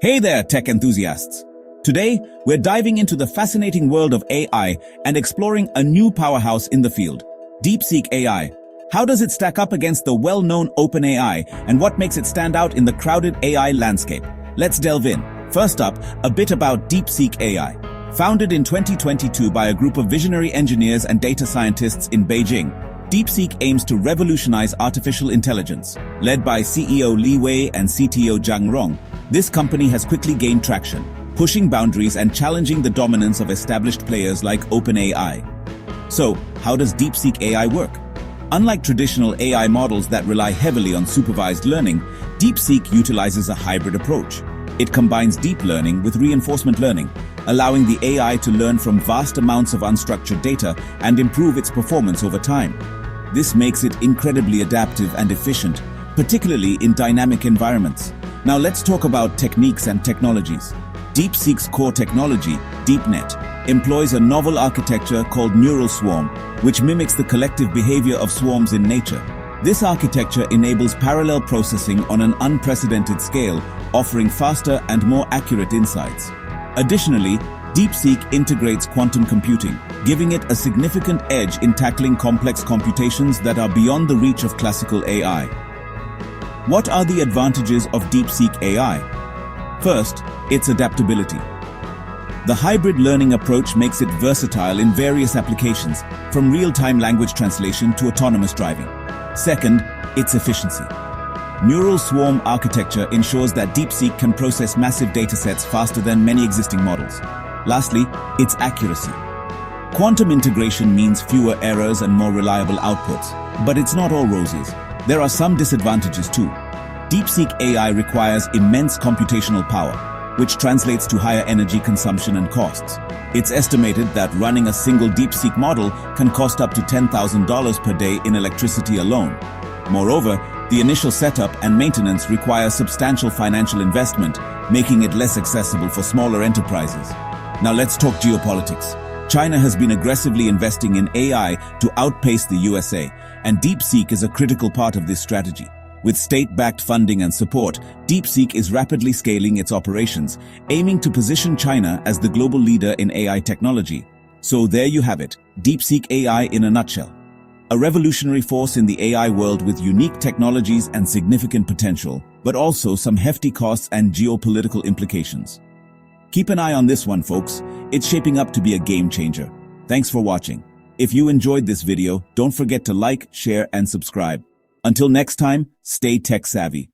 Hey there, tech enthusiasts! Today, we're diving into the fascinating world of AI and exploring a new powerhouse in the field, DeepSeek AI. How does it stack up against the well-known OpenAI, and what makes it stand out in the crowded AI landscape? Let's delve in. First up, a bit about DeepSeek AI. Founded in 2022 by a group of visionary engineers and data scientists in Beijing, DeepSeek aims to revolutionize artificial intelligence. Led by CEO Li Wei and CTO Zhang Rong, this company has quickly gained traction, pushing boundaries and challenging the dominance of established players like OpenAI. So, how does DeepSeek AI work? Unlike traditional AI models that rely heavily on supervised learning, DeepSeek utilizes a hybrid approach. It combines deep learning with reinforcement learning, allowing the AI to learn from vast amounts of unstructured data and improve its performance over time. This makes it incredibly adaptive and efficient, particularly in dynamic environments. Now let's talk about techniques and technologies. DeepSeek's core technology, DeepNet, employs a novel architecture called neural swarm, which mimics the collective behavior of swarms in nature. This architecture enables parallel processing on an unprecedented scale, offering faster and more accurate insights. Additionally, DeepSeek integrates quantum computing, giving it a significant edge in tackling complex computations that are beyond the reach of classical AI. What are the advantages of DeepSeek AI? First, its adaptability. The hybrid learning approach makes it versatile in various applications, from real-time language translation to autonomous driving. Second, its efficiency. Neural swarm architecture ensures that DeepSeek can process massive datasets faster than many existing models. Lastly, its accuracy. Quantum integration means fewer errors and more reliable outputs, but it's not all roses. There are some disadvantages too. DeepSeek AI requires immense computational power, which translates to higher energy consumption and costs. It's estimated that running a single DeepSeek model can cost up to $10,000 per day in electricity alone. Moreover, the initial setup and maintenance require substantial financial investment, making it less accessible for smaller enterprises. Now let's talk geopolitics. China has been aggressively investing in AI to outpace the USA, and DeepSeek is a critical part of this strategy. With state-backed funding and support, DeepSeek is rapidly scaling its operations, aiming to position China as the global leader in AI technology. So there you have it, DeepSeek AI in a nutshell. A revolutionary force in the AI world with unique technologies and significant potential, but also some hefty costs and geopolitical implications. Keep an eye on this one, folks. It's shaping up to be a game changer. Thanks for watching. If you enjoyed this video, don't forget to like, share, and subscribe. Until next time, stay tech savvy.